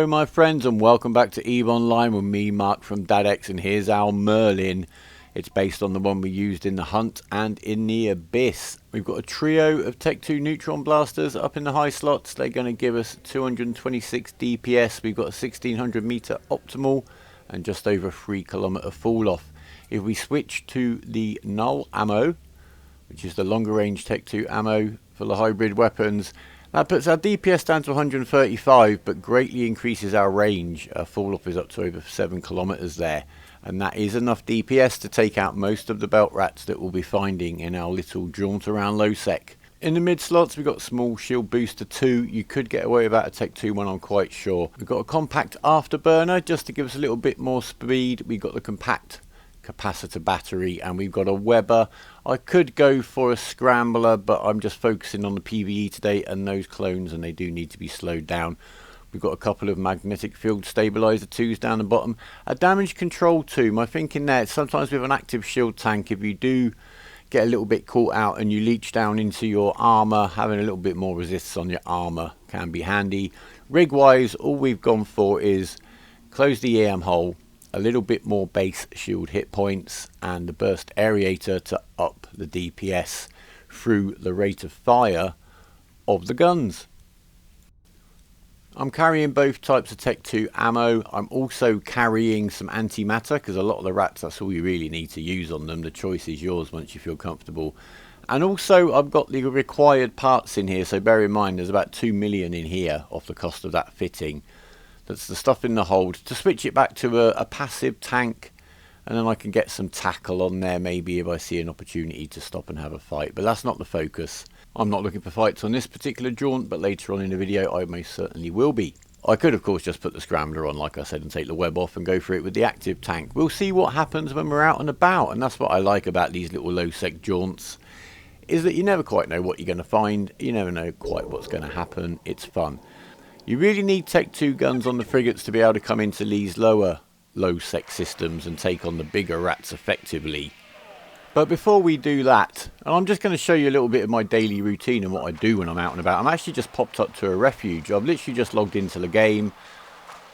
Hello my friends and welcome back to EVE Online with me, Mark from DadX, and here's our Merlin. It's based on the one we used in the Hunt and in the Abyss. We've got a trio of Tech 2 neutron blasters up in the high slots. They're going to give us 226 DPS. We've got a 1600 meter optimal and just over 3 kilometer fall off. If we switch to the null ammo, which is the longer range Tech 2 ammo for the hybrid weapons, that puts our DPS down to 135, but greatly increases our range. Our fall off is up to over 7 kilometers there, and that is enough DPS to take out most of the belt rats that we'll be finding in our little jaunt around low sec. In the mid slots we've got small shield booster 2. You could get away without a Tech 2 one, I'm quite sure. We've got a compact afterburner just to give us a little bit more speed. We've got the compact capacitor battery, and we've got a Weber. I could go for a scrambler, but I'm just focusing on the PvE today and those clones, and they do need to be slowed down. We've got a couple of magnetic field stabilizer 2s down the bottom, a damage control 2. My thinking there, sometimes with an active shield tank, if you do get a little bit caught out and you leech down into your armor, having a little bit more resistance on your armor can be handy. Rig wise, all we've gone for is close the EM hole, a little bit more base shield hit points, and the burst aerator to up the DPS through the rate of fire of the guns. I'm carrying both types of Tech 2 ammo. I'm also carrying some antimatter because a lot of the rats, that's all you really need to use on them. The choice is yours once you feel comfortable. And also I've got the required parts in here, so bear in mind there's about 2 million in here off the cost of that fitting. That's the stuff in the hold to switch it back to a passive tank, and then I can get some tackle on there maybe if I see an opportunity to stop and have a fight, but that's not the focus. I'm not looking for fights on this particular jaunt, but later on in the video I most certainly will be. I could of course just put the scrambler on like I said and take the web off and go for it with the active tank. We'll see what happens when we're out and about, and that's what I like about these little low sec jaunts, is that you never quite know what you're going to find. You never know quite what's going to happen. It's fun. You really need Tech 2 guns on the frigates to be able to come into these lower low sec systems and take on the bigger rats effectively. But before we do that, and I'm just going to show you a little bit of my daily routine and what I do when I'm out and about. I'm actually just popped up to a refuge. I've literally just logged into the game.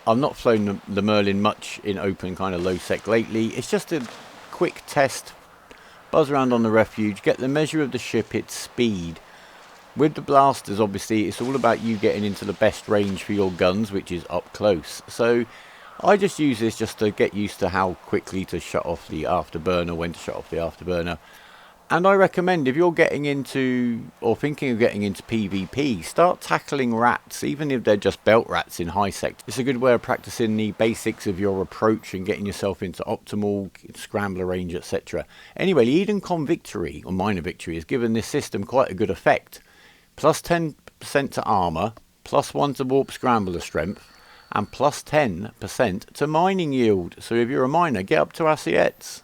I've not flown the Merlin much in open kind of low sec lately. It's just a quick test, buzz around on the refuge, get the measure of the ship, its speed. With the blasters, obviously, it's all about you getting into the best range for your guns, which is up close. So I just use this just to get used to how quickly to shut off the afterburner, when to shut off the afterburner. And I recommend, if you're getting into, or thinking of getting into PvP, start tackling rats, even if they're just belt rats in high sec. It's a good way of practicing the basics of your approach and getting yourself into optimal, scrambler range, etc. Anyway, Eden Con Victory, or Minor Victory, has given this system quite a good effect. Plus 10% to armor, plus 1 to warp scrambler strength, and plus 10% to mining yield. So if you're a miner, get up to Assiettes.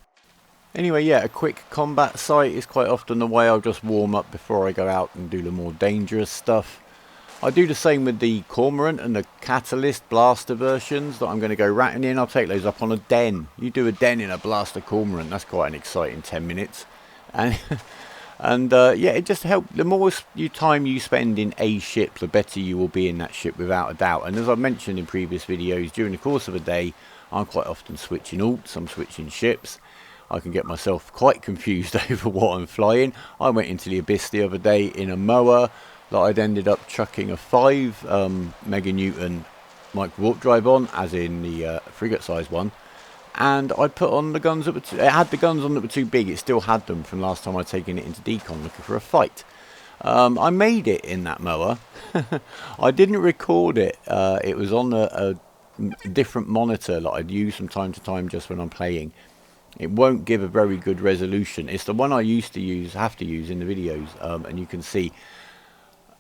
Anyway, yeah, a quick combat site is quite often the way. I'll just warm up before I go out and do the more dangerous stuff. I do the same with the Cormorant and the Catalyst blaster versions that I'm going to go ratting in. I'll take those up on a den. You do a den in a blaster Cormorant, that's quite an exciting 10 minutes. And yeah, it just helps. The more time you spend in a ship, the better you will be in that ship without a doubt. And as I've mentioned in previous videos, during the course of a day, I'm quite often switching alts, I'm switching ships. I can get myself quite confused over what I'm flying. I went into the Abyss the other day in a mower that I'd ended up chucking a 5 meganewton micro warp drive on, as in the frigate size one. And I put on the guns that were it had the guns on that were too big. It still had them from last time I'd taken it into decon looking for a fight. I made it in that mower. I didn't record it. It was on a different monitor that I'd use from time to time just when I'm playing. It won't give a very good resolution. It's the one I used to use, have to use in the videos, and you can see.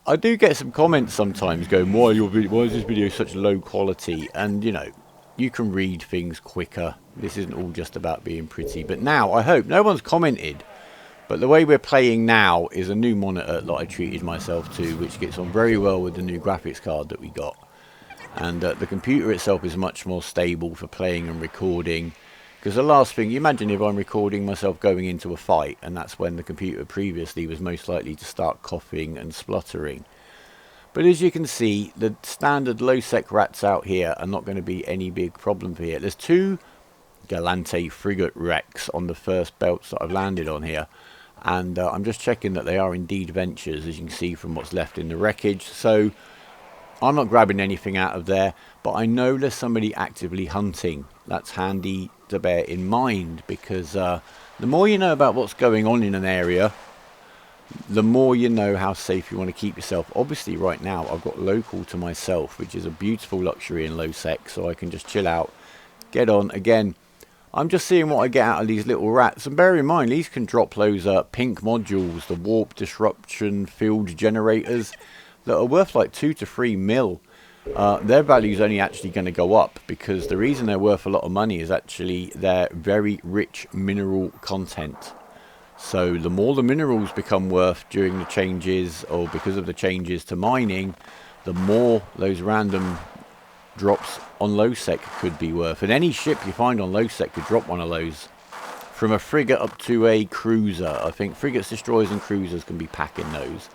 I do get some comments sometimes going, why is this video such low quality? And you know, you can read things quicker. This isn't all just about being pretty. But now, I hope, no one's commented, but the way we're playing now is a new monitor that I treated myself to, which gets on very well with the new graphics card that we got. And the computer itself is much more stable for playing and recording. Because the last thing, you imagine if I'm recording myself going into a fight, and that's when the computer previously was most likely to start coughing and spluttering. But as you can see, the standard low-sec rats out here are not going to be any big problem for here. There's 2 Galante frigate wrecks on the first belts that I've landed on here. And I'm just checking that they are indeed ventures, as you can see from what's left in the wreckage. So I'm not grabbing anything out of there, but I know there's somebody actively hunting. That's handy to bear in mind, because the more you know about what's going on in an area, the more you know how safe you want to keep yourself. Obviously right now I've got local to myself, which is a beautiful luxury in low sec, so I can just chill out, get on. Again, I'm just seeing what I get out of these little rats, and bear in mind these can drop those pink modules, the warp disruption field generators, that are worth like 2 to 3 mil. Their value is only actually going to go up, because the reason they're worth a lot of money is actually their very rich mineral content. So the more the minerals become worth during the changes, or because of the changes to mining, the more those random drops on low sec could be worth. And any ship you find on low sec could drop one of those, from a frigate up to a cruiser. I think frigates, destroyers and cruisers can be packing those.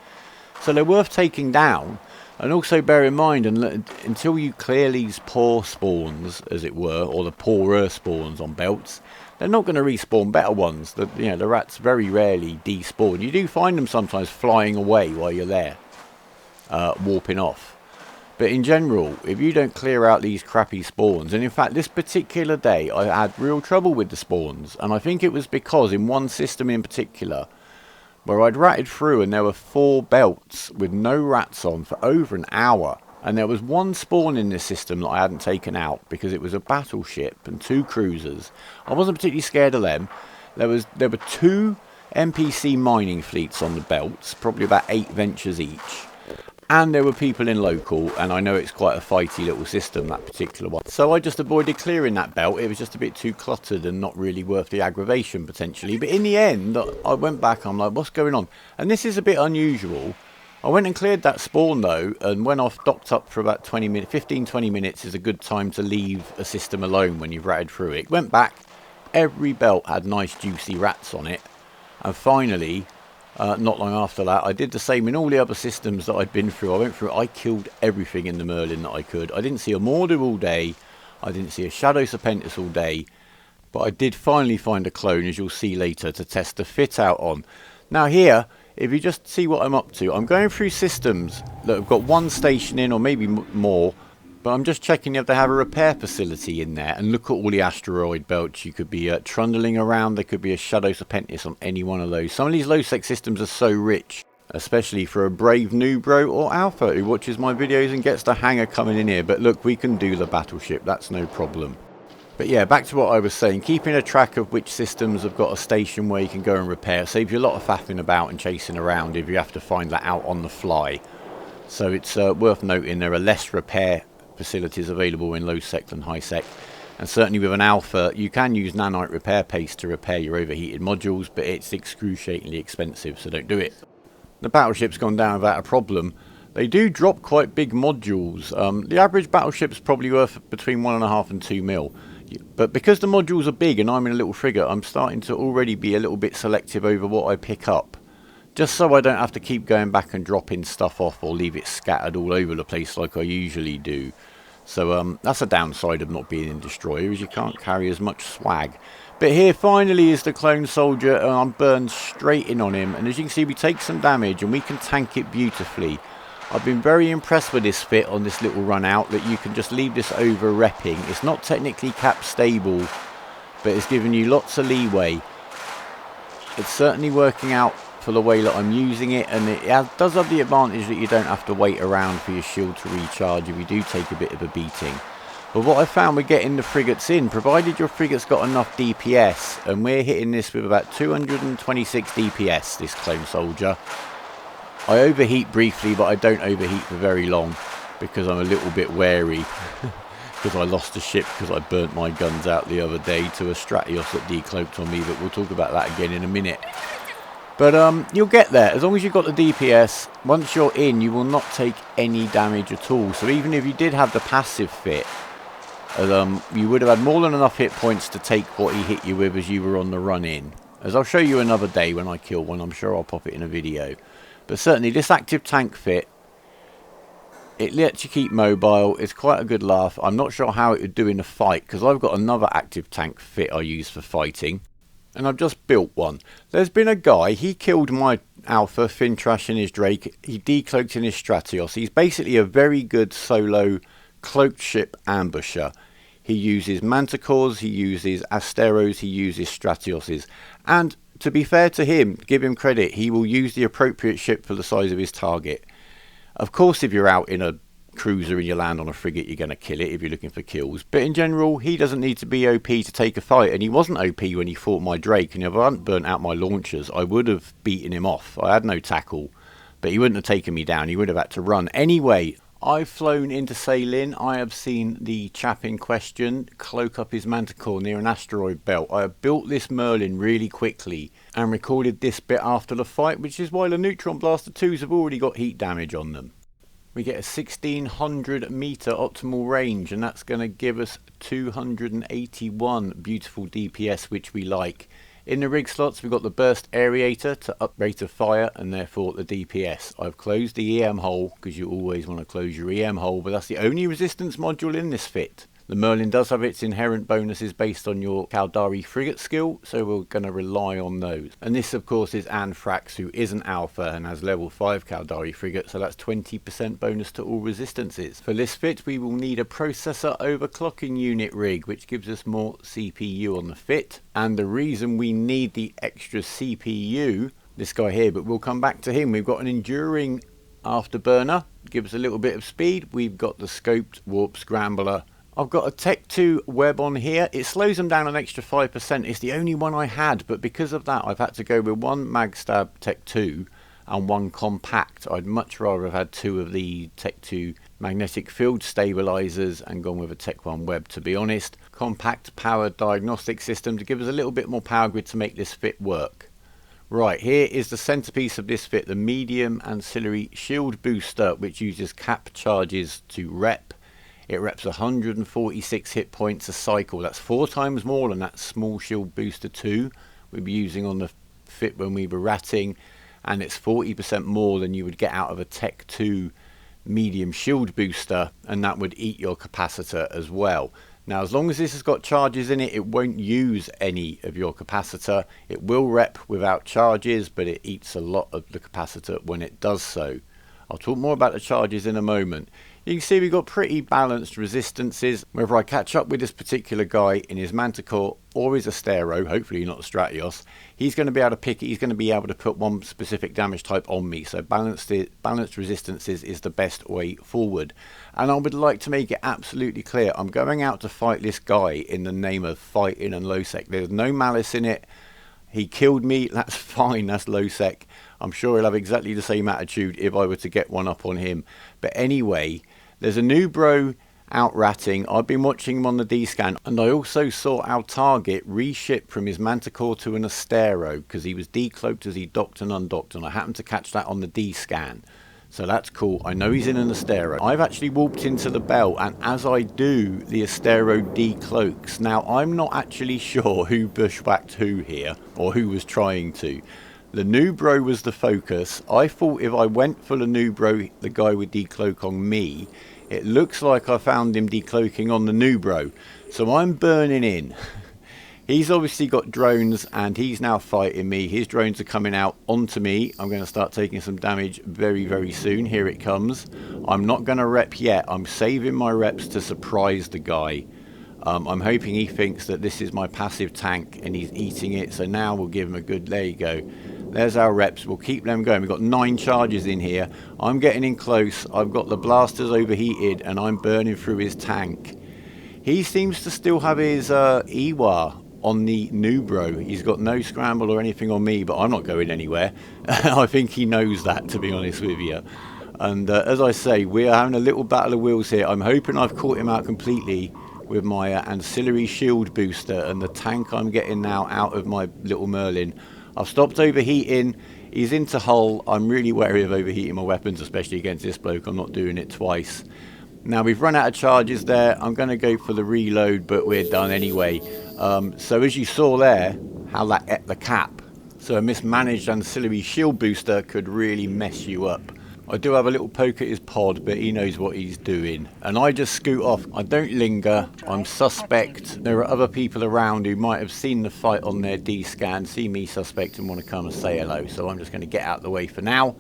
So they're worth taking down. And also bear in mind, until you clear these poor spawns, as it were, or the poorer spawns on belts, they're not going to respawn better ones. The rats very rarely despawn. You do find them sometimes flying away while you're there, warping off. But in general, if you don't clear out these crappy spawns, and in fact this particular day I had real trouble with the spawns, and I think it was because in one system in particular, where I'd ratted through and there were 4 belts with no rats on for over an hour, and there was 1 spawn in this system that I hadn't taken out because it was a battleship and 2 cruisers. I wasn't particularly scared of them. There were 2 NPC mining fleets on the belts, probably about 8 ventures each, and there were people in local, and I know it's quite a fighty little system, that particular one. So I just avoided clearing that belt. It was just a bit too cluttered and not really worth the aggravation potentially. But in the end, I went back, I'm like, what's going on? And this is a bit unusual. I went and cleared that spawn though, and went off, docked up for about 20 minutes. 15-20 minutes is a good time to leave a system alone when you've ratted through it. Went back, every belt had nice juicy rats on it, and finally, not long after that, I did the same in all the other systems that I'd been through. I killed everything in the Merlin that I could. I didn't see a Mortar all day, I didn't see a Shadow Serpentis all day, but I did finally find a clone, as you'll see later, to test the fit out on. Now here, if you just see what I'm up to, I'm going through systems that have got 1 station in, or maybe more, but I'm just checking if they have a repair facility in there. And look at all the asteroid belts you could be trundling around. There could be a Shadow Serpentis on any one of those. Some of these low-sec systems are so rich, especially for a brave new bro or alpha who watches my videos and gets the hanger coming in here. But look, we can do the battleship, that's no problem. But yeah, back to what I was saying, keeping a track of which systems have got a station where you can go and repair saves you a lot of faffing about and chasing around if you have to find that out on the fly. So it's worth noting there are less repair facilities available in low sec than high sec, and certainly with an alpha you can use nanite repair paste to repair your overheated modules, but it's excruciatingly expensive, so don't do it. The battleship's gone down without a problem. They do drop quite big modules. The average battleship's probably worth between 1.5 and 2 mil. But because the modules are big and I'm in a little frigate, I'm starting to already be a little bit selective over what I pick up, just so I don't have to keep going back and dropping stuff off or leave it scattered all over the place like I usually do. So that's a downside of not being in destroyer, is you can't carry as much swag. But here finally is the clone soldier, and I'm burned straight in on him, and as you can see we take some damage and we can tank it beautifully. I've been very impressed with this fit on this little run out, that you can just leave this over repping. It's not technically cap stable, but it's giving you lots of leeway. It's certainly working out for the way that I'm using it, and it does have the advantage that you don't have to wait around for your shield to recharge if you do take a bit of a beating. But what I found with getting the frigates in, provided your frigate's got enough DPS, and we're hitting this with about 226 DPS, this clone soldier. I overheat briefly, but I don't overheat for very long because I'm a little bit wary because I lost a ship because I burnt my guns out the other day to a Stratios that decloaked on me, but we'll talk about that again in a minute. But you'll get there. As long as you've got the DPS, once you're in, you will not take any damage at all. So even if you did have the passive fit, you would have had more than enough hit points to take what he hit you with as you were on the run in. As I'll show you another day when I kill one, I'm sure I'll pop it in a video. But certainly this active tank fit It lets you keep mobile. It's quite a good laugh. I'm not sure how it would do in a fight because I've got another active tank fit I use for fighting. And I've just built one. There's been a guy, he killed my Alpha, ThinTrash in his Drake. He decloaked in his Stratios. He's basically a very good solo cloaked ship ambusher. He uses Manticores, he uses Asteros, he uses Stratioses. And to be fair to him, give him credit, he will use the appropriate ship for the size of his target. Of course, if you're out in a cruiser and you land on a frigate, you're going to kill it if you're looking for kills. But in general, he doesn't need to be OP to take a fight. And he wasn't OP when he fought my Drake. And if I hadn't burnt out my launchers, I would have beaten him off. I had no tackle. But he wouldn't have taken me down. He would have had to run. Anyway, I've flown into Sailin. I have seen the chap in question cloak up his Manticore near an asteroid belt. I have built this Merlin really quickly and recorded this bit after the fight, which is why the Neutron Blaster 2s have already got heat damage on them. We get a 1600 meter optimal range, and that's going to give us 281 beautiful DPS, which we like. In the rig slots, we've got the burst aerator to up rate of fire and therefore the DPS. I've closed the EM hole because you always want to close your EM hole, but that's the only resistance module in this fit. The Merlin does have its inherent bonuses based on your Cardari frigate skill, so we're going to rely on those. And this, of course, is Anthrax, who is an alpha and has level 5 Cardari frigate, so that's 20% bonus to all resistances. For this fit, we will need a processor overclocking unit rig, which gives us more CPU on the fit. And the reason we need the extra CPU, this guy here, but we'll come back to him. We've got an enduring afterburner, gives a little bit of speed. We've got the scoped warp scrambler. I've got a Tech 2 web on here. It slows them down an extra 5%. It's the only one I had, but because of that I've had to go with one Magstab Tech 2 and one compact. I'd much rather have had two of the Tech 2 magnetic field stabilizers and gone with a Tech 1 web, to be honest. Compact powered diagnostic system to give us a little bit more power grid to make this fit work. Right, here is the centerpiece of this fit, the Medium Ancillary Shield Booster, which uses cap charges to rep. It reps 146 hit points a cycle. That's 4 times more than that small shield booster 2 we'd be using on the fit when we were ratting, and it's 40% more than you would get out of a Tech 2 medium shield booster, and that would eat your capacitor as well. Now, as long as this has got charges in it, it won't use any of your capacitor. It will rep without charges, but it eats a lot of the capacitor when it does so. I'll talk more about the charges in a moment. You can see we've got pretty balanced resistances. Whether I catch up with this particular guy in his Manticore or his Astero, hopefully not the Stratios, he's going to be able to pick it. He's going to be able to put one specific damage type on me. So balanced resistances is the best way forward. And I would like to make it absolutely clear, I'm going out to fight this guy in the name of fighting and low sec. There's no malice in it. He killed me, that's fine, that's low sec. I'm sure he'll have exactly the same attitude if I were to get one up on him. But anyway, there's a new bro out ratting. I've been watching him on the D-scan, and I also saw our target reship from his Manticore to an Astero because he was decloaked as he docked and undocked, and I happened to catch that on the D-scan. So that's cool. I know he's in an Astero. I've actually walked into the belt, and as I do, the Astero decloaks. Now, I'm not actually sure who bushwhacked who here, or who was trying to. The new bro was the focus. I thought if I went for the new bro, the guy would decloak on me. It looks like I found him decloaking on the new bro. So I'm burning in. He's obviously got drones and he's now fighting me. His drones are coming out onto me. I'm going to start taking some damage very, very soon. Here it comes. I'm not going to rep yet. I'm saving my reps to surprise the guy. I'm hoping he thinks that this is my passive tank and he's eating it. So now we'll give him a good, there you go. There's our reps. We'll keep them going. We've got 9 charges in here. I'm getting in close. I've got the blasters overheated and I'm burning through his tank. He seems to still have his EWA on the new bro. He's got no scramble or anything on me, but I'm not going anywhere. I think he knows that, to be honest with you. And as I say, we're having a little battle of wills here. I'm hoping I've caught him out completely with my ancillary shield booster and the tank I'm getting now out of my little Merlin. I've stopped overheating. He's into hull. I'm really wary of overheating my weapons, especially against this bloke. I'm not doing it twice. Now we've run out of charges there. I'm going to go for the reload, but we're done anyway. So as you saw there, how that ate the cap. So a mismanaged ancillary shield booster could really mess you up. I do have a little poke at his pod, but he knows what he's doing. And I just scoot off. I don't linger. I'm suspect. There are other people around who might have seen the fight on their D-scan, see me suspect and want to come and say hello. So I'm just going to get out of the way for now.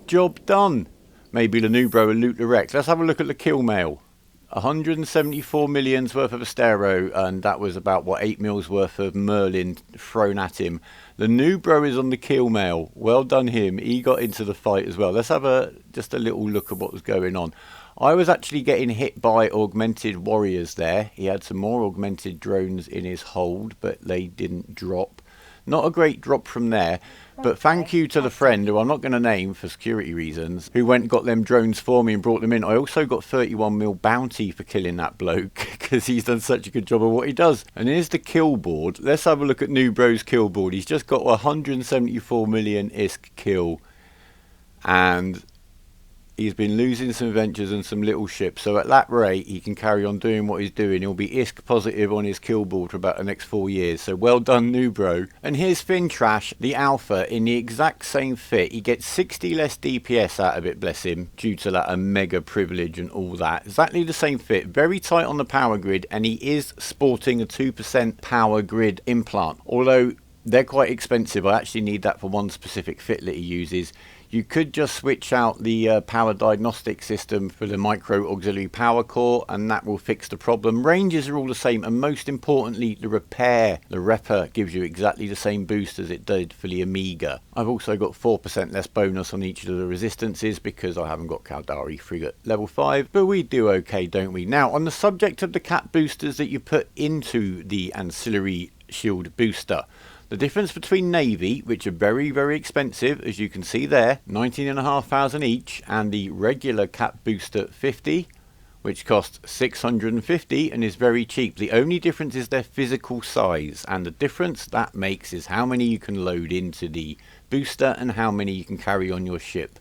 Job done. Maybe the new bro will loot the wreck. Let's have a look at the kill mail. 174 million's worth of Astero, and that was about, what, 8 mils worth of Merlin thrown at him. The new bro is on the kill mail. Well done him. He got into the fight as well. Let's have just a little look at what was going on. I was actually getting hit by augmented warriors there. He had some more augmented drones in his hold, but they didn't drop. Not a great drop from there, but thank you to the friend, who I'm not going to name for security reasons, who went and got them drones for me and brought them in. I also got 31 mil bounty for killing that bloke, because he's done such a good job of what he does. And here's the Killboard. Let's have a look at New Bro's Killboard. He's just got 174 million ISK kill, and he's been losing some ventures and some little ships, so at that rate he can carry on doing what he's doing. He'll be ISK positive on his Killboard for about the next 4 years, so well done, new bro. And here's ThinTrash, the alpha, in the exact same fit. He gets 60 less DPS out of it, bless him, due to that Omega privilege and all that. Exactly the same fit, very tight on the power grid, and he is sporting a 2% power grid implant, although they're quite expensive. I actually need that for one specific fit that he uses. You could just switch out the power diagnostic system for the micro auxiliary power core, and that will fix the problem. Ranges are all the same, and most importantly, the repair. The Repper gives you exactly the same boost as it did for the Amiga. I've also got 4% less bonus on each of the resistances because I haven't got Cardari frigate level 5, but we do okay, don't we? Now, on the subject of the cap boosters that you put into the Ancillary Shield Booster, the difference between Navy, which are very, very expensive, as you can see there, 19,500 each, and the regular cap booster 50, which costs 650 and is very cheap. The only difference is their physical size, and the difference that makes is how many you can load into the booster and how many you can carry on your ship.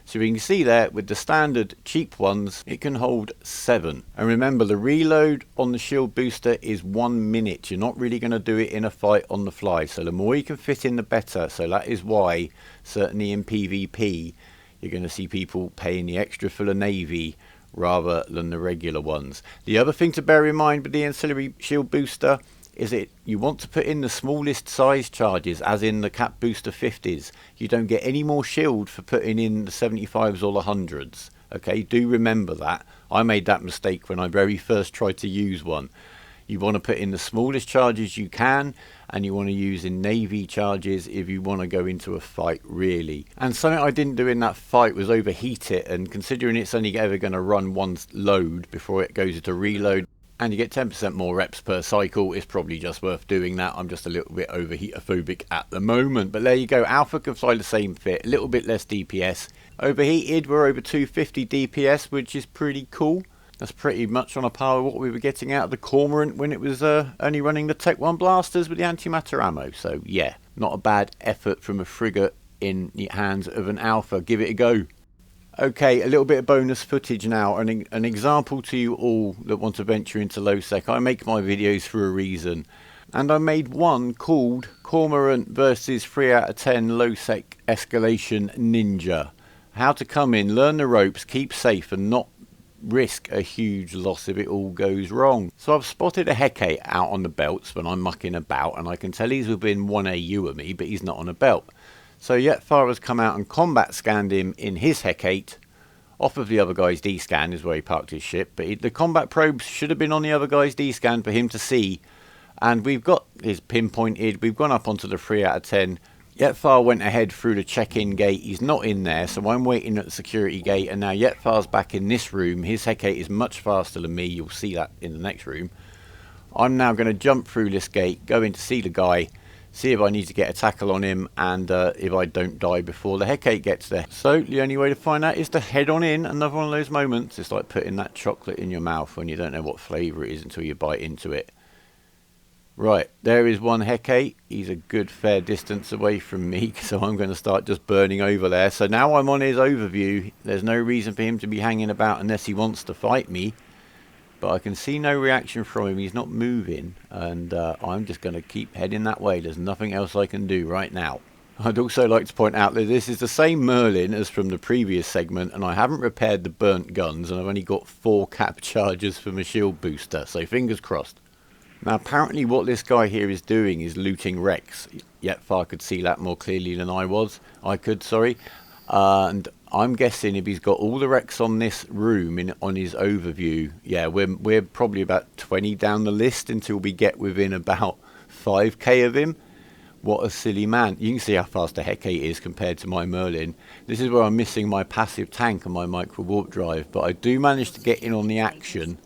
So you can see there, with the standard cheap ones, it can hold 7. And remember, the reload on the shield booster is 1 minute. You're not really going to do it in a fight on the fly. So the more you can fit in, the better. So that is why, certainly in PvP, you're going to see people paying the extra for the Navy rather than the regular ones. The other thing to bear in mind with the Ancillary Shield Booster is that you want to put in the smallest size charges, as in the cap booster 50s. You don't get any more shield for putting in the 75s or the 100s. Okay, do remember that. I made that mistake when I very first tried to use one. You want to put in the smallest charges you can, and you want to use in Navy charges if you want to go into a fight, really. And something I didn't do in that fight was overheat it, and considering it's only ever going to run one load before it goes into reload, and you get 10% more reps per cycle, it's probably just worth doing that. I'm just a little bit overheatophobic at the moment. But there you go, Alpha can fly the same fit, a little bit less DPS. Overheated, we're over 250 DPS, which is pretty cool. That's pretty much on a par with what we were getting out of the Cormorant when it was only running the Tech 1 blasters with the antimatter ammo. So yeah, not a bad effort from a frigate in the hands of an Alpha. Give it a go. Okay, a little bit of bonus footage now, an example to you all that want to venture into low sec. I make my videos for a reason, and I made one called Cormorant versus 3 out of 10 low sec escalation ninja. How to come in, learn the ropes, keep safe and not risk a huge loss if it all goes wrong. So I've spotted a Hecate out on the belts when I'm mucking about, and I can tell he's within 1 AU of me, but he's not on a belt. So Yetfar has come out and combat scanned him in his Hecate. Off of the other guy's D-scan is where he parked his ship. But the combat probes should have been on the other guy's D-scan for him to see. And we've got his pinpointed. We've gone up onto the 3 out of 10. Yetfar went ahead through the check-in gate. He's not in there, so I'm waiting at the security gate. And now Yetfar's back in this room. His Hecate is much faster than me. You'll see that in the next room. I'm now going to jump through this gate, go in to see the guy, see if I need to get a tackle on him, and if I don't die before the Hecate gets there. So the only way to find out is to head on in. Another one of those moments. It's like putting that chocolate in your mouth when you don't know what flavour it is until you bite into it. Right, there is one Hecate. He's a good fair distance away from me, so I'm going to start just burning over there. So now I'm on his overview. There's no reason for him to be hanging about unless he wants to fight me. But I can see no reaction from him. He's not moving, and I'm just going to keep heading that way. There's nothing else I can do right now. I'd also like to point out that this is the same Merlin as from the previous segment, and I haven't repaired the burnt guns, and I've only got 4 cap charges for my shield booster, so fingers crossed. Now apparently what this guy here is doing is looting wrecks. Yetfar could see that more clearly than I could, sorry. And I'm guessing if he's got all the wrecks on this room on his overview, yeah, we're probably about 20 down the list until we get within about 5k of him. What a silly man. You can see how fast the Hecate is compared to my Merlin. This is where I'm missing my passive tank and my micro warp drive, but I do manage to get in on the action.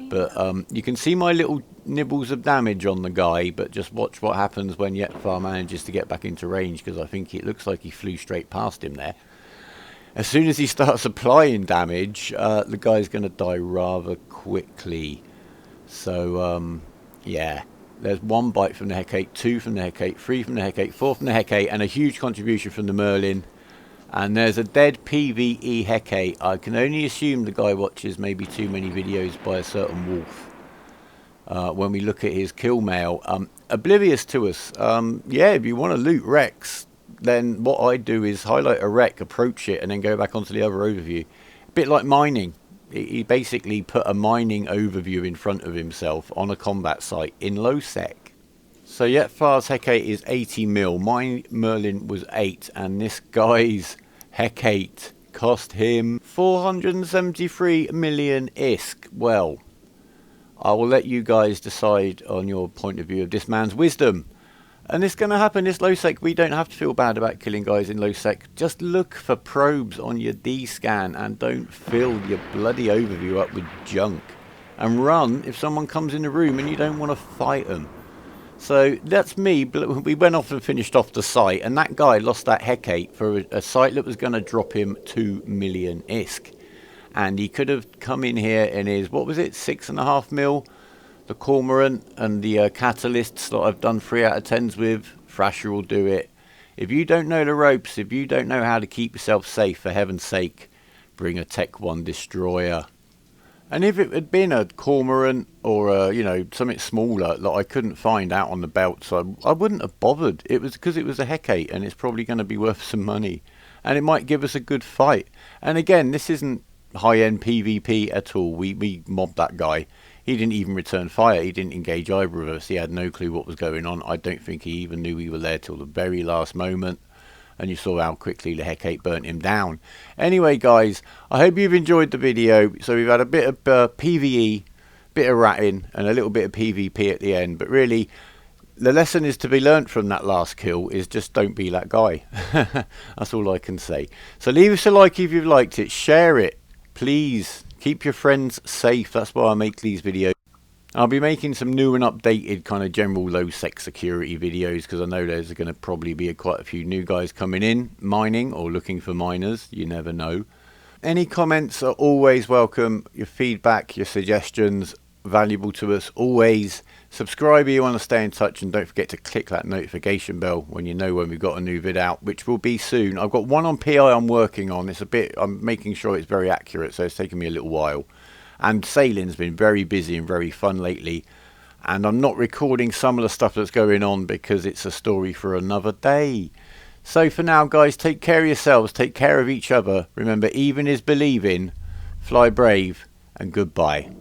But you can see my little nibbles of damage on the guy, but just watch what happens when Yetfar manages to get back into range, because I think it looks like he flew straight past him there. As soon as he starts applying damage, the guy's going to die rather quickly. So, yeah. There's 1 bite from the Hecate, 2 from the Hecate, 3 from the Hecate, 4 from the Hecate, and a huge contribution from the Merlin. And there's a dead PvE Hecate. I can only assume the guy watches maybe too many videos by a certain wolf. When we look at his kill mail, oblivious to us. Yeah, if you want to loot wrecks, then what I do is highlight a wreck, approach it, and then go back onto the other overview. A bit like mining. He basically put a mining overview in front of himself on a combat site in low sec. So Yetfar's Hecate is 80 mil, my Merlin was 8, and this guy's Hecate cost him 473 million ISK. Well, I will let you guys decide on your point of view of this man's wisdom. And it's going to happen this low sec. We don't have to feel bad about killing guys in low sec. Just look for probes on your D-scan and don't fill your bloody overview up with junk. And run if someone comes in the room and you don't want to fight them. So that's me. We went off and finished off the site, and that guy lost that Hecate for a site that was going to drop him 2 million ISK. And he could have come in here in his, what was it, 6.5 mil? The Cormorant and the Catalysts that I've done 3 out of 10s with. Thrasher will do it. If you don't know the ropes, if you don't know how to keep yourself safe, for heaven's sake, bring a Tech 1 Destroyer. And if it had been a Cormorant or you know, something smaller that I couldn't find out on the belt, so I wouldn't have bothered. It was because it was a Hecate, and it's probably going to be worth some money, and it might give us a good fight. And again, this isn't high-end PvP at all. We mobbed that guy. He didn't even return fire. He didn't engage either of us. He had no clue what was going on. I don't think he even knew we were there till the very last moment. And you saw how quickly the Hecate burnt him down. Anyway, guys, I hope you've enjoyed the video. So we've had a bit of PvE, bit of ratting, and a little bit of PvP at the end. But really, the lesson is to be learnt from that last kill is just don't be that guy. That's all I can say. So leave us a like if you've liked it. Share it, please. Keep your friends safe. That's why I make these videos. I'll be making some new and updated kind of general low sec security videos, because I know there's going to probably be quite a few new guys coming in mining or looking for miners. You never know. Any comments are always welcome. Your feedback, your suggestions, valuable to us always. Subscribe if you want to stay in touch, and don't forget to click that notification bell when you know when we've got a new vid out, which will be soon. I've got one on PI I'm working on. It's a bit, I'm making sure it's very accurate, so it's taken me a little while. And sailing's been very busy and very fun lately, and I'm not recording some of the stuff that's going on because it's a story for another day. So for now, guys, take care of yourselves, take care of each other. Remember, even is believing. Fly brave, and goodbye.